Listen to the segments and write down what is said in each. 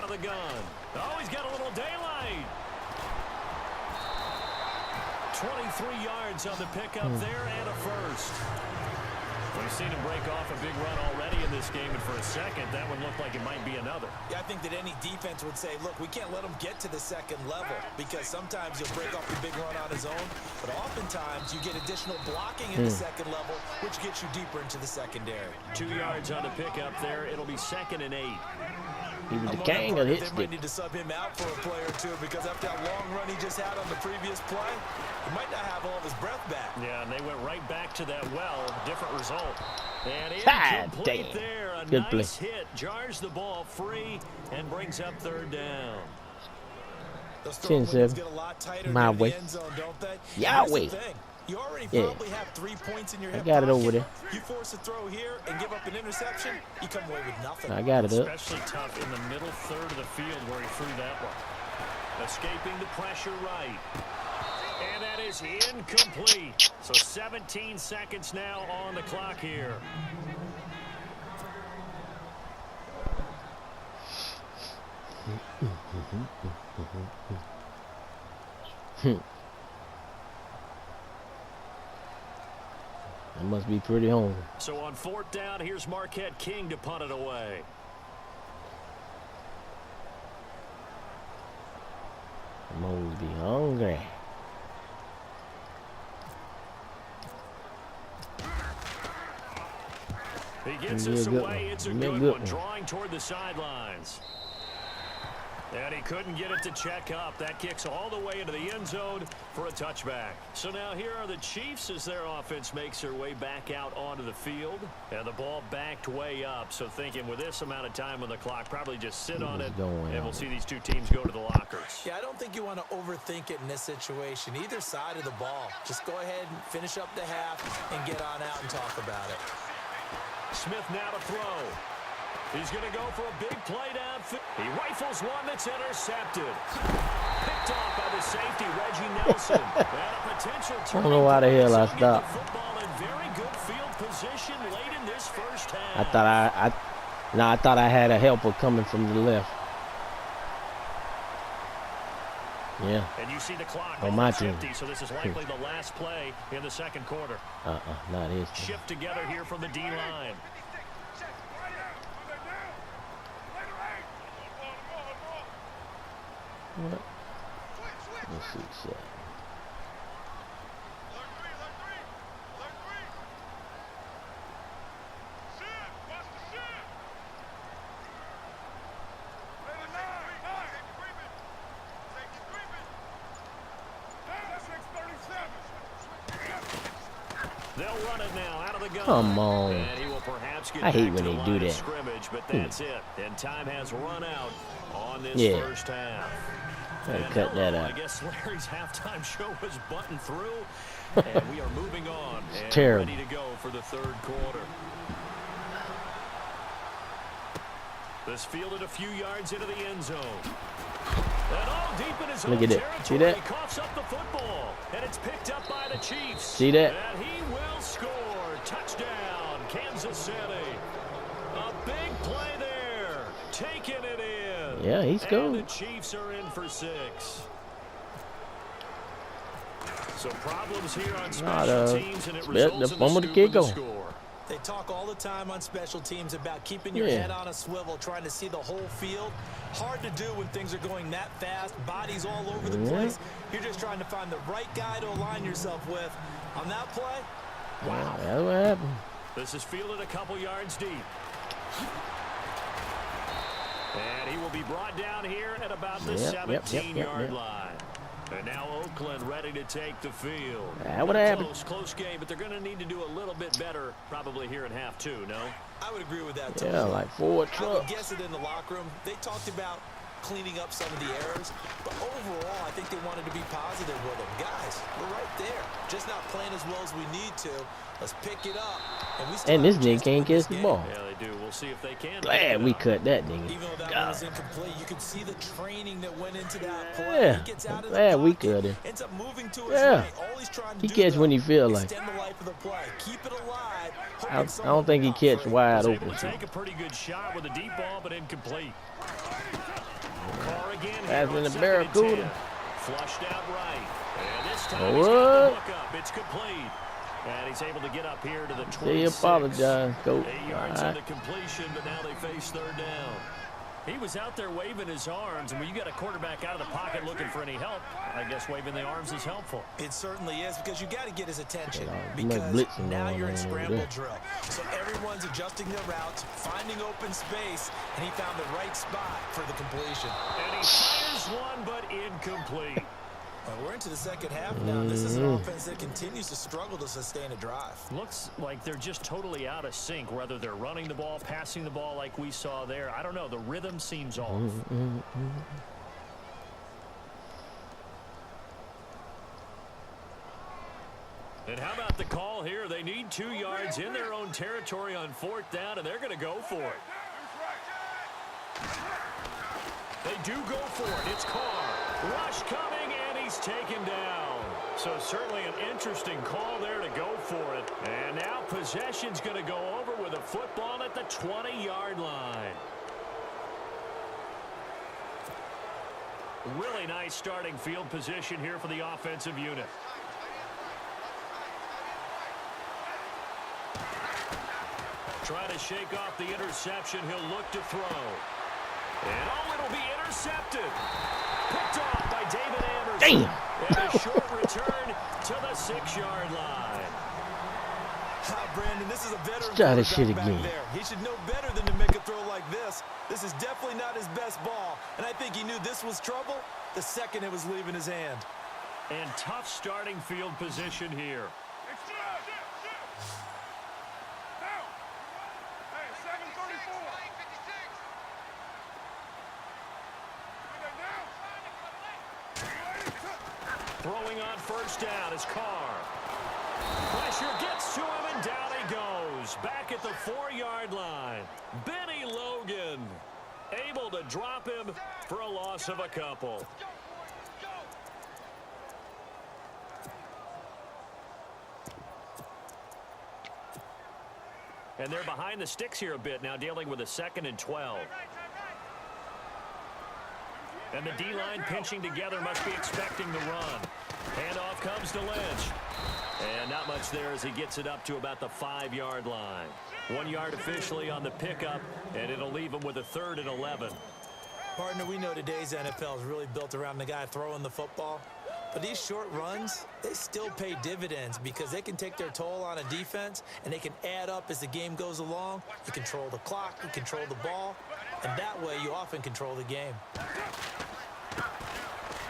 of the gun. Oh, he's got a little daylight. 23 yards on the pickup there and a first. We've seen him break off a big run already in this game, and for a second, that one looked like it might be another. Yeah, I think that any defense would say, look, we can't let him get to the second level, because sometimes he'll break off the big run on his own, but oftentimes you get additional blocking in the second level, which gets you deeper into the secondary. 2 yards on the pickup there. It'll be 2nd and 8. He was the king of hit They stick. might need to sub him out for a play or two, because after that long run he just had on the previous play, he might not have all of his breath back. Yeah, and they went right back to that well. Different result. And Damn. there. A Good nice play. hit. Jars the ball free and brings up 3rd down. Those throw wins 10-7. get a lot tighter My near the way. end zone, don't they? Yahweh. Here's the thing. You already probably have 3 points in your hip got it over pocket. there. You force a throw here and give up an interception, you come away with nothing. I got it up. Especially tough in the middle third of the field where he threw that one. Escaping the pressure right. And that is incomplete. So 17 seconds now on the clock here. That must be pretty hungry. So on 4th down, here's Marquette King to punt it away. Must be hungry. He gets this away. It's a good one, drawing toward the sidelines. And he couldn't get it to check up. That kicks all the way into the end zone for a touchback. So now here are the Chiefs as their offense makes their way back out onto the field. And the ball backed way up. So thinking with this amount of time on the clock, probably just sit on it. And we'll see these two teams go to the lockers. Yeah, I don't think you want to overthink it in this situation. Either side of the ball. Just go ahead and finish up the half and get on out and talk about it. Smith now to throw. He's going to go for a big play downfield. He rifles one that's intercepted. Picked off by the safety, Reggie Nelson. And a potential I don't know why the hell I stopped. Football in very good field position late in this first half. I thought I had a helper coming from the left. Yeah. And you see the clock on my team. So this is likely the last play in the second quarter. Not his. Shift together here from the D-line. What? Let's see, shit. They'll run it now out of the gun. Come on. And he will perhaps get I hate back when to they the do line of that. Scrimmage, but that's it. And time has run out on this first half. Gotta cut that out. I guess Larry's halftime show was buttoned through, and we are moving on and terrible. ready to go for the third quarter. This fielded a few yards into the end zone. And all deep in his Look own at it. See territory, that? he coughs up the football, and it's picked up by the Chiefs. See that? And he will score. Touchdown, Kansas City. A big play there. Taking it in. Yeah, he scored. And the Chiefs are in for 6. So problems here on special teams, and it results in the scoop of the score. They talk all the time on special teams about keeping your head on a swivel, trying to see the whole field. Hard to do when things are going that fast, bodies all over the place. You're just trying to find the right guy to align yourself with. On that play, wow. That's what happened. This is fielded a couple yards deep. And he will be brought down here at about the 17-yard line. And now Oakland ready to take the field. That would happen. Close game, but they're going to need to do a little bit better probably here in half 2, no? I would agree with that. Yeah, totally. like 4 I trucks. would guess it in the locker room. They talked about cleaning up some of the errors, but overall, I think they wanted to be positive with them. Guys, we're right there. Just not playing as well as we need to. Let's pick it up. And this nigga can't catch the ball. Yeah, they do. We'll see if they can. Glad we cut that nigga. Even though that one was incomplete, you can see the training that went into that play. Yeah, He gets out of the glad we pocket, cut him. ends up moving to his Yeah. right. All he's trying to He do, catch though, when he feel like. extend the life of the play. Keep it alive. I don't think he catch wide Was open. able to take a pretty good shot with a deep ball, but incomplete. Pass in the Barracuda. Flushed out right. And this time he's got the hook up. It's complete. And he's able to get up here to the 26. He apologized, Coach. 8 yards on the completion, but now they face third down. He was out there waving his arms, and when you got a quarterback out of the pocket looking for any help, I guess waving the arms is helpful. It certainly is, because you got to get his attention, because now you're in scramble drill. So everyone's adjusting their routes, finding open space, and he found the right spot for the completion. And he fires one, but incomplete. We're into the second half now. This is an offense that continues to struggle to sustain a drive. Looks like they're just totally out of sync, whether they're running the ball, passing the ball like we saw there. I don't know. The rhythm seems off. And how about the call here? They need 2 yards in their own territory on 4th down, and they're going to go for it. They do go for it. It's Carr. Rush coming, and he's taken down. So certainly an interesting call there to go for it. And now possession's going to go over with a football at the 20-yard line. Really nice starting field position here for the offensive unit. Trying to shake off the interception. He'll look to throw. And it'll be intercepted. Picked off by David Anderson. Damn. And a short return to the 6-yard line. Brandon, this is a veteran try this shit back again. there. He should know better than to make a throw like this. This is definitely not his best ball. And I think he knew this was trouble the second it was leaving his hand. And tough starting field position here. Throwing on 1st down is Carr. Pressure gets to him, and down he goes. Back at the 4-yard line. Benny Logan able to drop him for a loss of a couple. And they're behind the sticks here a bit now, dealing with a 2nd and 12. And the D-line pinching together, must be expecting the run. Handoff comes to Lynch. And not much there as he gets it up to about the 5-yard line. 1 yard officially on the pickup, and it'll leave him with a 3rd and 11. Partner, we know today's NFL is really built around the guy throwing the football. But these short runs, they still pay dividends because they can take their toll on a defense, and they can add up as the game goes along. You control the clock, you control the ball, and that way you often control the game.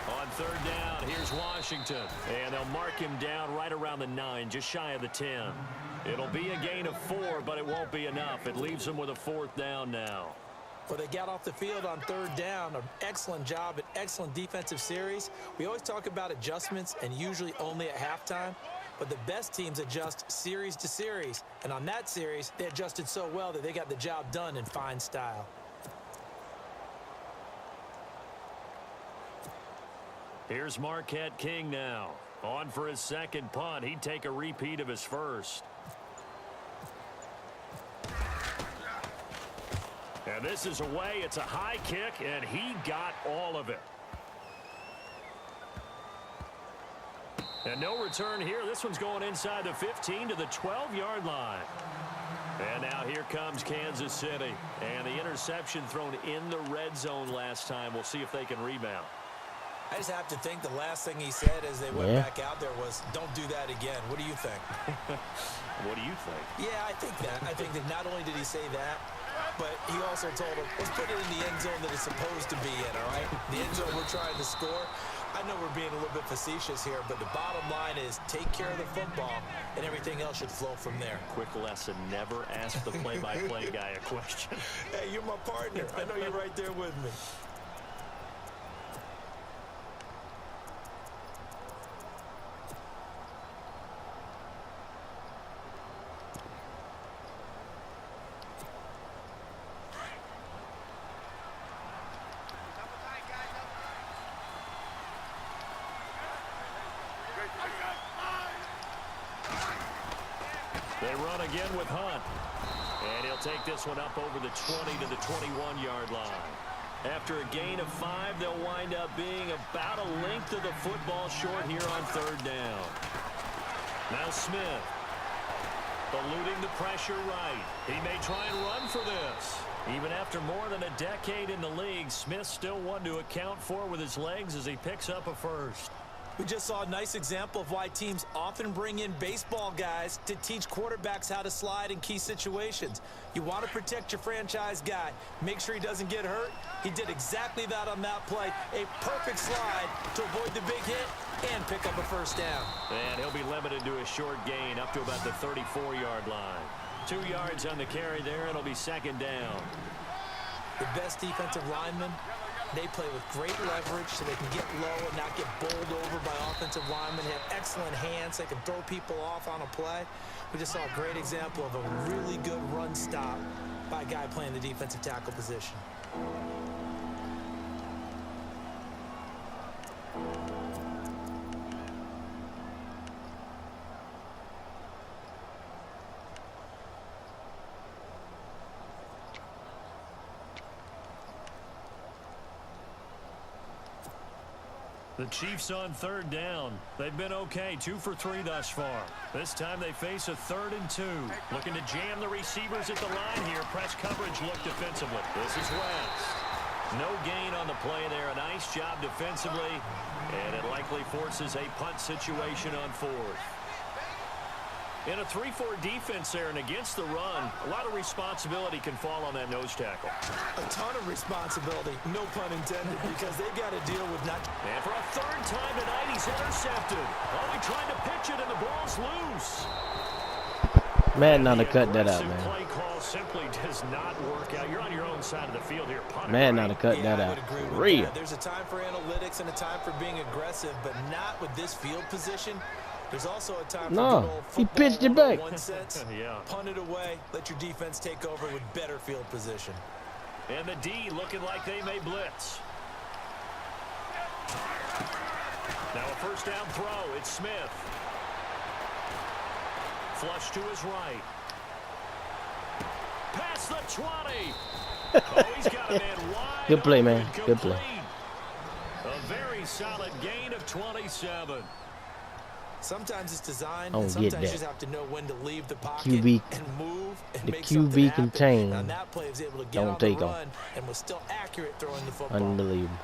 On 3rd down, here's Washington. And they'll mark him down right around the 9, just shy of the 10. It'll be a gain of 4, but it won't be enough. It leaves him with a 4th down now. Well, they got off the field on 3rd down. An excellent job, an excellent defensive series. We always talk about adjustments, and usually only at halftime. But the best teams adjust series to series. And on that series, they adjusted so well that they got the job done in fine style. Here's Marquette King now. On for his 2nd punt. He'd take a repeat of his 1st. And this is away. It's a high kick, and he got all of it. And no return here. This one's going inside the 15 to the 12-yard line. And now here comes Kansas City. And the interception thrown in the red zone last time. We'll see if they can rebound. I just have to think the last thing he said as they went back out there was, don't do that again. What do you think? What do you think? Yeah, I think that. I think that not only did he say that, but he also told him, let's put it in the end zone that it's supposed to be in, all right? The end zone we're trying to score. I know we're being a little bit facetious here, but the bottom line is take care of the football, and everything else should flow from there. Quick lesson, never ask the play-by-play guy a question. Hey, you're my partner. I know you're right there with me. They run again with Hunt. And he'll take this one up over the 20 to the 21-yard line. After a gain of 5, they'll wind up being about a length of the football short here on 3rd down. Now Smith. Eluding the pressure right. He may try and run for this. Even after more than a decade in the league, Smith's still one to account for with his legs as he picks up a first. We just saw a nice example of why teams often bring in baseball guys to teach quarterbacks how to slide in key situations. You want to protect your franchise guy. Make sure he doesn't get hurt. He did exactly that on that play. A perfect slide to avoid the big hit and pick up a first down. And he'll be limited to a short gain up to about the 34-yard line. 2 yards on the carry there. It'll be 2nd down. The best defensive linemen, they play with great leverage so they can get low and not get bowled over by offensive linemen. They have excellent hands. They can throw people off on a play. We just saw a great example of a really good run stop by a guy playing the defensive tackle position. The Chiefs on 3rd down. They've been okay, 2 for 3 thus far. This time they face a 3rd and 2. Looking to jam the receivers at the line here. Press coverage look defensively. This is West. No gain on the play there. A nice job defensively. And it likely forces a punt situation on 4th. In a 3-4 defense there and against the run, a lot of responsibility can fall on that nose tackle. A ton of responsibility, no pun intended, because they've got to deal with not... And for a 3rd time tonight, he's intercepted. Oh, he tried to pitch it, and the ball's loose. Man, not to cut that out, man. Play call simply does not work out. You're on your own side of the field here. Man, not to cut that out. For real. There's a time for analytics and a time for being aggressive, but not with this field position. There's also a time for he pitched it back. Yeah. Punt it away. Let your defense take over with better field position. And the D looking like they may blitz. Now a 1st down throw. It's Smith. Flush to his right. Past the 20. Oh, he's got a man wide. Good play, man. Good play. A very solid gain of 27. Sometimes it's designed, and sometimes you just have to know when to leave the pocket QB, and move and the make QB contained. On that play, was able to get on the run and was still accurate throwing the football. Unbelievable.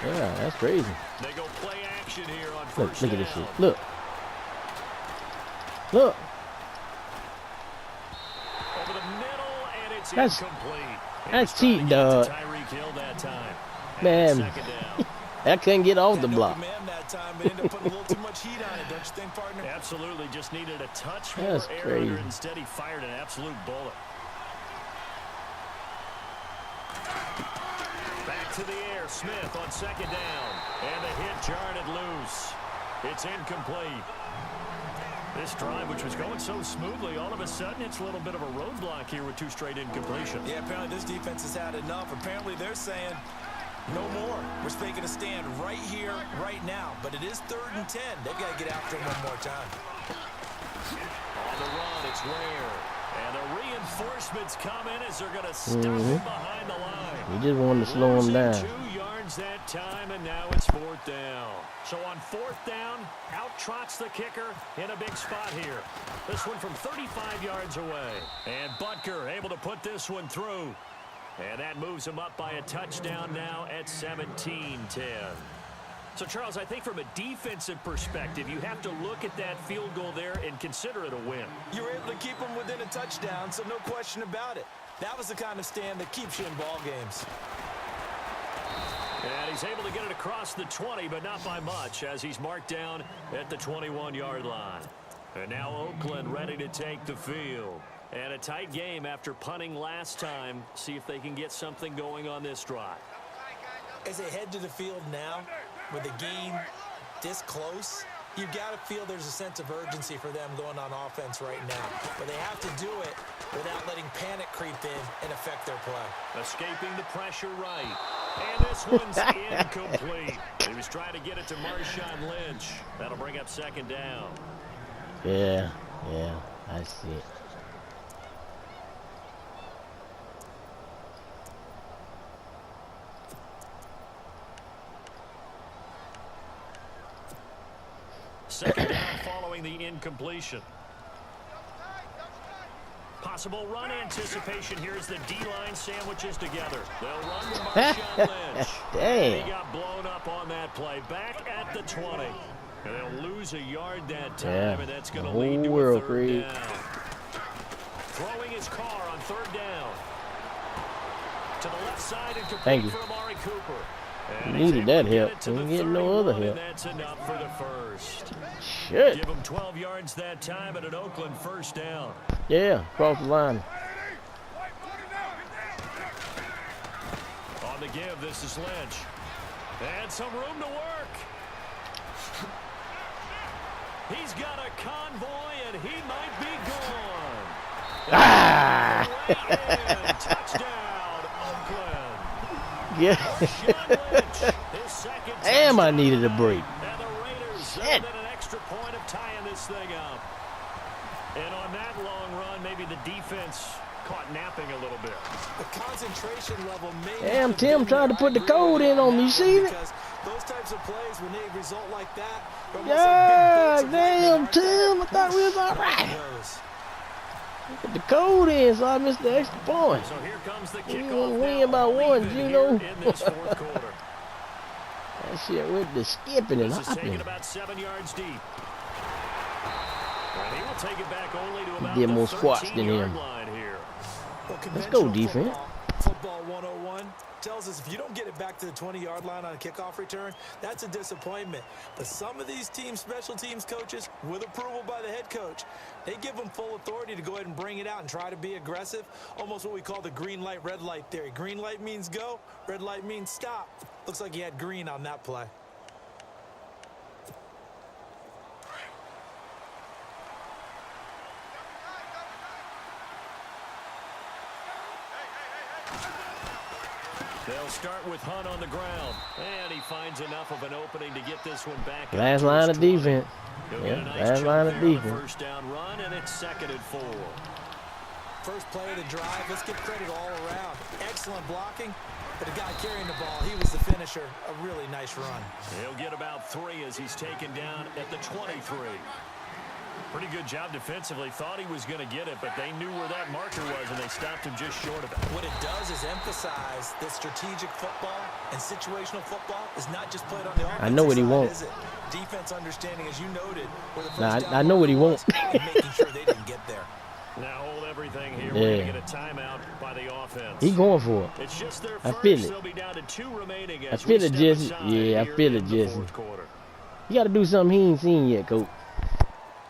Yeah, that's crazy. They go play action here on 1st Look down. at this shit. Look. Look. Over the middle, and it's That's incomplete. That's cheating, dog. Tyreek Hill that time. Man, I couldn't get off the block. Man that time, but ended up putting a little too much heat on it, don't you think, partner? Absolutely, just needed a touch more That's air crazy. under. Instead, he fired an absolute bullet. Back to the air, Smith on 2nd down, and the hit jarred it loose. It's incomplete. This drive, which was going so smoothly, all of a sudden it's a little bit of a roadblock here with 2 straight incompletions. Yeah, apparently this defense has had enough. Apparently they're saying, no more. We're making a stand right here, right now. But it is 3rd and 10. They've got to get after him one more time. On the run, it's Ware. And the reinforcements come in as they're going to stop him behind the line. You just wanted to slow him down. 2 yards that time, and now it's 4th down. So on 4th down, out trots the kicker in a big spot here. This one from 35 yards away. And Butker able to put this one through. And that moves him up by a touchdown now at 17-10. So, Charles, I think from a defensive perspective, you have to look at that field goal there and consider it a win. You were able to keep them within a touchdown, so no question about it. That was the kind of stand that keeps you in ball games. And he's able to get it across the 20, but not by much, as he's marked down at the 21-yard line. And now Oakland ready to take the field. And a tight game after punting last time. See if they can get something going on this drive. As they head to the field now, with the game this close, you've got to feel there's a sense of urgency for them going on offense right now. But they have to do it without letting panic creep in and affect their play. Escaping the pressure right. And this one's incomplete. He was trying to get it to Marshawn Lynch. That'll bring up 2nd down. Yeah, I see it. second down following the incompletion. Possible run anticipation here as the D-line sandwiches together. They'll run to Marshawn Lynch. Damn. He got blown up on that play. Back at the 20. And they'll lose a yard that time, and that's going to lead to a third down. Throwing his car on third down. To the left side and complete for Amari Cooper. He needed that help. He didn't get no other help. That's enough for the first. Shit. Give him 12 yards that time at an Oakland first down. Yeah, cross the line. On the give, this is Lynch. And some room to work. He's got a convoy, and he might be gone. Ah! Touchdown, Oakland. Yeah. Damn, I needed a break. And the Raiders Shit. an extra point of tying this thing up. And on that long run, maybe the defense caught napping a little bit. The concentration level may Damn, Tim tried to put the code in on me. You see that? because those types of plays, when they result like that, Yeah, damn, Tim. I thought we was all right. Put the code in, so I missed the extra point. So here comes the We kickoff. gonna win by one, you know. In this fourth quarter. That shit went to skipping and This is taken hopping. about 7 yards deep. And he will take it back only to about did the more squats than 13-yard him. line here. Let's go, defense. Football 101 tells us if you don't get it back to the 20-yard line on a kickoff return, that's a disappointment. But some of these teams, special teams coaches, with approval by the head coach, they give them full authority to go ahead and bring it out and try to be aggressive, almost what we call the green light, red light theory. Green light means go, red light means stop. Looks like he had green on that play. They'll start with Hunt on the ground. And he finds enough of an opening to get this one back. Last line of defense. He'll Yeah, get a nice last jump line of there on the defense. first down run, and it's 2nd and 4. First play of the drive, let's give credit all around. Excellent blocking, but the guy carrying the ball, he was the finisher. A really nice run. He'll get about 3 as he's taken down at the 23. Pretty good job defensively. Thought he was going to get it, but they knew where that marker was, and they stopped him just short of it. What it does is emphasize that strategic football and situational football is not just played on the offensive I know what he side, wants. is it? Defense understanding, as you noted, where the first Nah, down I know what he was, wants. and making sure they didn't get there. Now hold everything here. Yeah. We're going to get a timeout by the offense. He going for it. It's just their I first. feel it. They'll be down to 2 remaining I as feel we it, step Jesse. aside Yeah, I here feel it, in the Jesse. fourth quarter. You got to do something he ain't seen yet, Coach.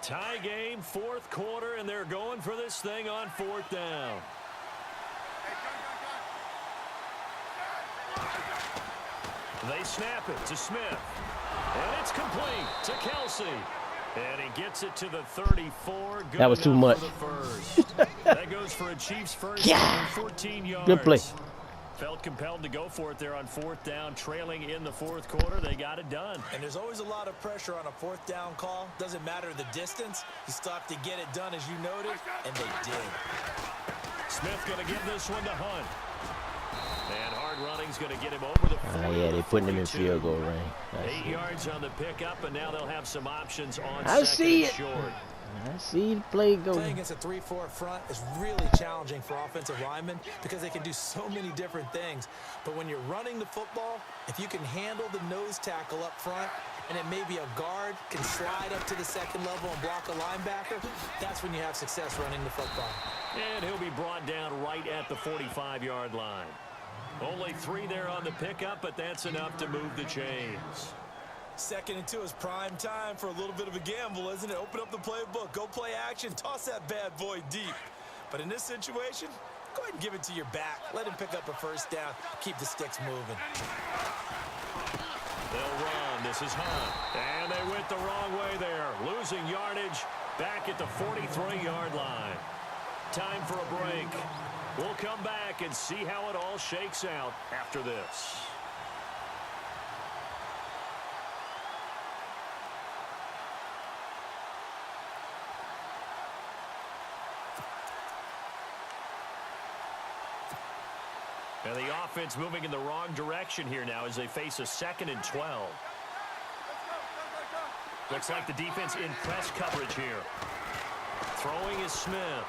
Tie game, fourth quarter, and they're going for this thing on 4th down. They snap it to Smith. And it's complete to Kelsey. And he gets it to the 34. Good That was too enough much. for the first. That goes for a Chiefs first Yeah. and 14 yards. Good play. Felt compelled to go for it there on 4th down, trailing in the fourth quarter. They got it done. And there's always a lot of pressure on a 4th down call. Doesn't matter the distance. You still have to get it done, as you noted, and they did. Smith going to give this one to Hunt. And hard running's going to get him over the 40. Oh, yeah, they putting him in field goal range. 8 yards on the pickup, and now they'll have some options on I 2nd see and it. short. I see the play go. Playing against a 3-4 front is really challenging for offensive linemen because they can do so many different things. But when you're running the football, if you can handle the nose tackle up front, and it may be a guard, can slide up to the 2nd level and block a linebacker, that's when you have success running the football. And he'll be brought down right at the 45-yard line. Only 3 there on the pickup, but that's enough to move the chains. 2nd and 2 is prime time for a little bit of a gamble, isn't it? Open up the playbook, go play action, toss that bad boy deep. But in this situation, go ahead and give it to your back. Let him pick up a first down. Keep the sticks moving. They'll run. This is Hunt. And they went the wrong way there. Losing yardage back at the 43-yard line. Time for a break. We'll come back and see how it all shakes out after this. And the offense moving in the wrong direction here now as they face a 2nd and 12. Looks like the defense in press coverage here. Throwing is Smith.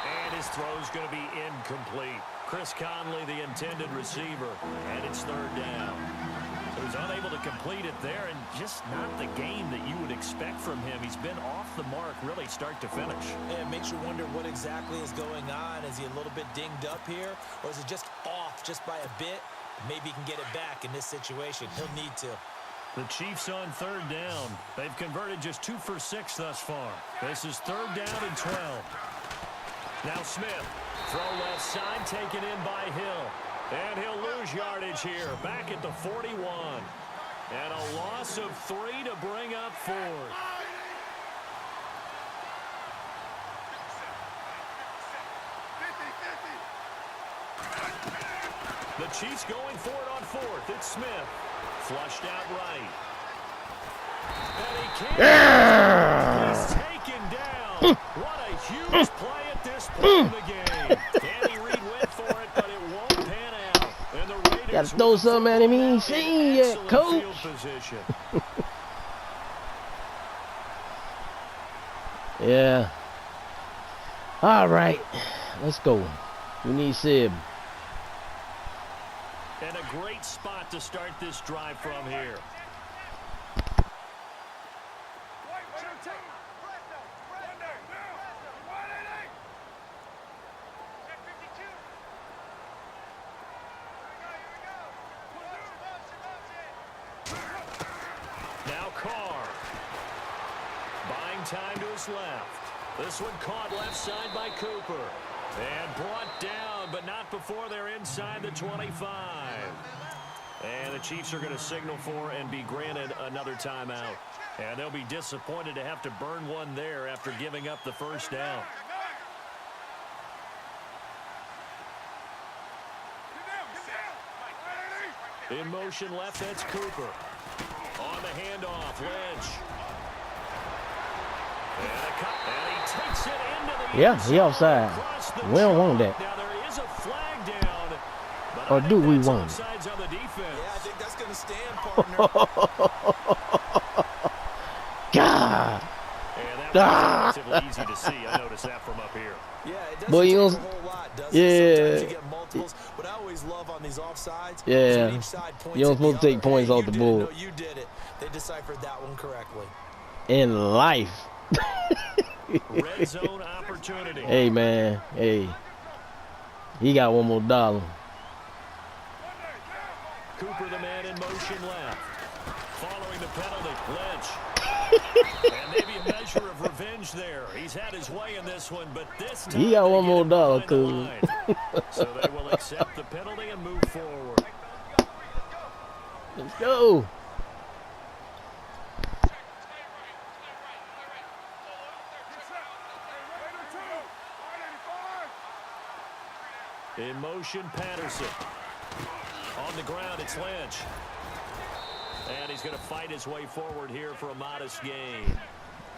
And his throw's going to be incomplete. Chris Conley, the intended receiver, and it's third down. So he's unable to complete it there, and just not the game that you would expect from him. He's been off the mark really start to finish. Yeah, it makes you wonder what exactly is going on. Is he a little bit dinged up here, or is it just off just by a bit? Maybe he can get it back in this situation. He'll need to. The Chiefs on third down. They've converted just 2 for 6 thus far. This is third down and 12. Now Smith, throw left side, taken in by Hill. And he'll lose yardage here, back at the 41. And a loss of 3 to bring up 4th. The Chiefs going for it on 4th. It's Smith. Flushed out right. And he can't. Yeah! He's taken down. What a huge play at this point in the game. Andy Reid went for it, but it won't pan out. And the Raiders Gotta throw something at him he ain't seen yet, coach. Yeah. All right. Let's go. We need Sib. And a great spot to start this drive from here. Now Carr. Buying time to his left. This one caught left side by Cooper. And brought down, but not before they're inside the 25. And the Chiefs are going to signal for and be granted another timeout. And they'll be disappointed to have to burn one there after giving up the first down. In motion left, that's Cooper. On the handoff, Lynch. And he takes it into the Yeah, he offside. We don't want that. Now there is a flag down, but Or do we want it? Yeah, I think that's going to stand, partner. God. And that was relatively easy to see. I noticed that from up here. Yeah, it doesn't Boy, take you a don't- whole lot, does yeah. it? Sometimes you get multiples, but I always love on these offsides. Yeah. when each side points You don't at the supposed to take other. points Hey, off you the did it. board. No, you did it. They deciphered that one correctly. In life. Red zone opportunity. Hey, man. Hey. He got one more dollar. Cooper, the man in motion left. Following the penalty, Lynch. And maybe a measure of revenge there. He's had his way in this one, but this time He got they one get more him dollar, behind the cuz. line. So they will accept the penalty and move forward. Let's go. In motion, Patterson. On the ground, it's Lynch. And he's going to fight his way forward here for a modest gain.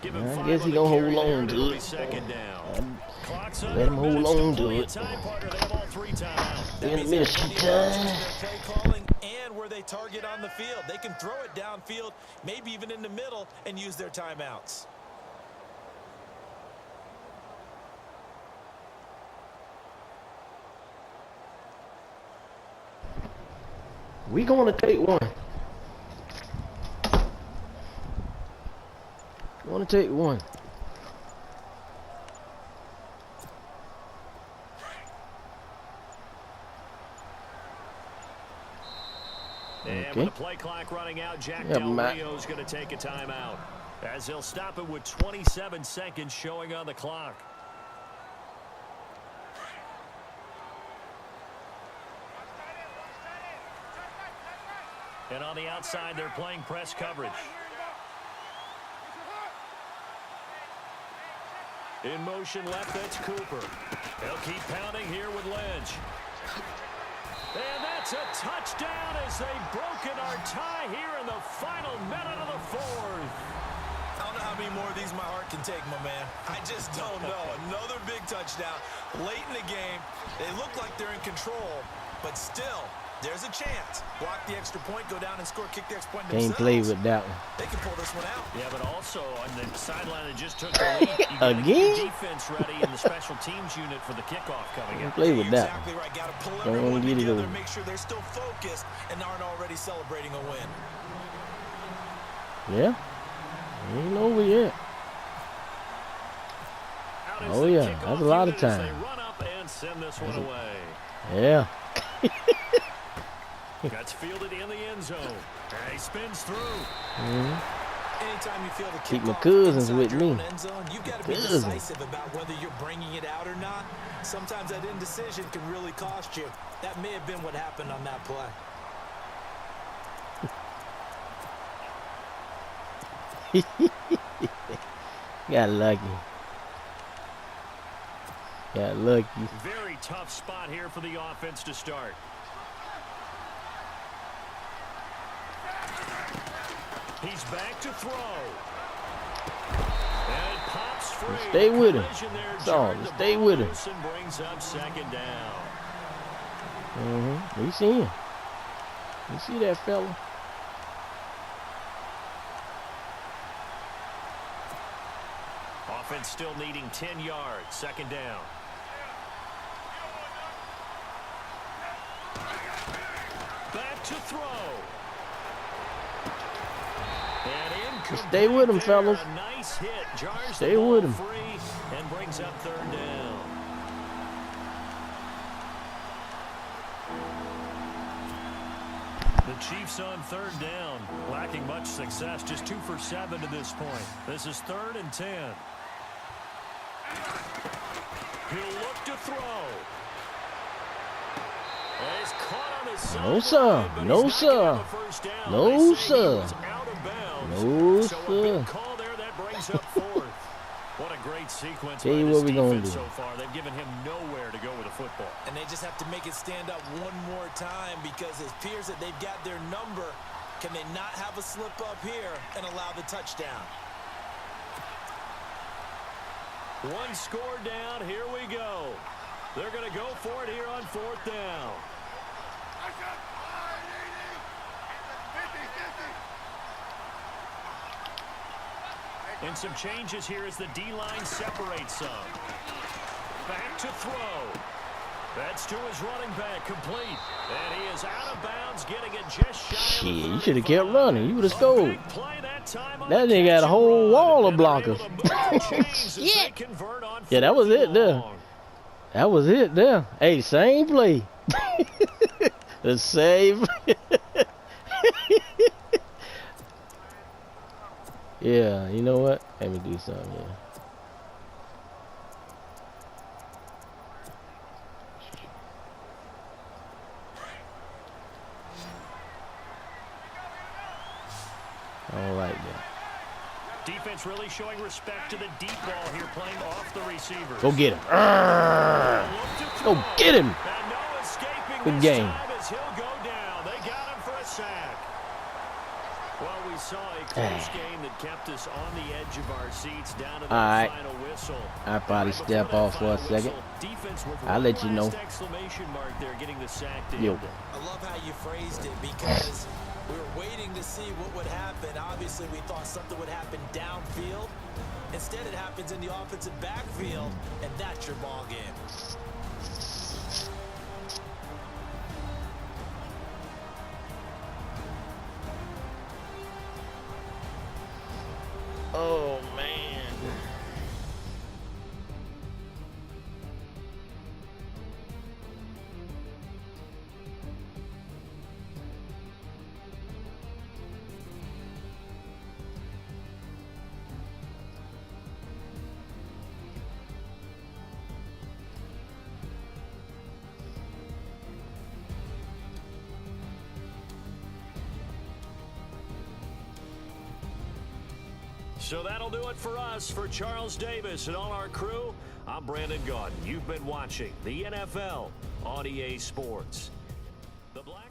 Give him I 5 guess on he the gonna carry hold there, on and to it'll be it. second down. Clock's Let under him hold minutes to on to play it. time, partner. They have all 3 timeouts. That In means they have Michigan. plenty of options in their play calling and where they target on the field. They can throw it downfield, maybe even in the middle, and use their timeouts. We gonna take one. Wanna take one. And Okay. with the play clock running out, Jack Yeah, Del Matt. Rio's going to take a timeout, as he'll stop it with 27 seconds showing on the clock. And on the outside, they're playing press coverage. In motion left, that's Cooper. They'll keep pounding here with Lynch. And that's a touchdown as they've broken our tie here in the final minute of the 4th. I don't know how many more of these my heart can take, my man. I just don't know. Another big touchdown late in the game. They look like they're in control, but still, There's a chance. Block the extra point, go down and score, kick the extra point Can't themselves. play with that one. They can pull this one out. Yeah, but also on the sideline that just took the lead, you gotta Again? get your defense ready in the special teams unit for the kickoff coming Can't up. play with You're that exactly one. right. Got to pull Don't everyone wanna get it together, over. make sure they're still focused and aren't already celebrating a win. Yeah. Ain't over yet. Out is Oh, the yeah. kickoff That's a lot of unit as time. They run up and send this one away. Yeah. That's fielded in the end zone. And he spins through. Anytime you feel the Keep my kickoff cousins inside with your me. own end zone, you got to be Cousins. decisive about whether you're bringing it out or not. Sometimes that indecision can really cost you. That may have been what happened on that play. Got lucky. Got lucky. Very tough spot here for the offense to start. He's back to throw. And it pops free. Stay with him. Collision there, That's all. jarred the Stay ball with him. loose and brings up second down. We see him. You see that fella? Offense still needing 10 yards. Second down. Back to throw. And incomplete Stay with him, there. fellas. A nice hit. Jars Stay the ball with him. free and brings up third down. The Chiefs on third down, lacking much success, just 2 for 7 to this point. This is 3rd and 10. He'll look to throw. And he's caught on his No, sideline, sir. but No, he's not gonna sir. have a first down. No, They say he sir. was out of bounds. No, So a sir. big call there that brings up 4th. What a great sequence Tell by you this what we gonna defense do. so far. They've given him nowhere to go with the football. And they just have to make it stand up one more time because it appears that they've got their number. Can they not have a slip up here and allow the touchdown? One score down. Here we go. They're going to go for it here on 4th down. And some changes here as the D-line separates some. Back to throw. That's to his running back, complete. And he is out of bounds, getting it just shy of Shit, the you should have kept 35. running. You would have A scored. big play that time on That the nigga had a catch whole and wall run, of and they're able blockers. to move the chains as they Shit. convert on Yeah, that was 4th it and there. long. That was it there. Hey, same play. The same. Yeah, you know what? Let me do something here. I don't like that. Defense really showing respect to the deep ball here, playing off the receivers. Go get him. Go get him. And no escaping Good this game. time as he'll go down. They got him for a sack. Well, we saw a close game that kept us on the edge of our seats down to the Alright. final whistle. I'll probably Before step that off for a final second. whistle, defense with I'll one let you know. last exclamation mark there, getting the sack to Yo. end it. I love how you phrased it because we were waiting to see what would happen. Obviously, we thought something would happen downfield. Instead, it happens in the offensive backfield, and that's your ball game. Oh, man. So that'll do it for us. For Charles Davis and all our crew, I'm Brandon Gaudin. You've been watching the NFL on EA Sports. The Black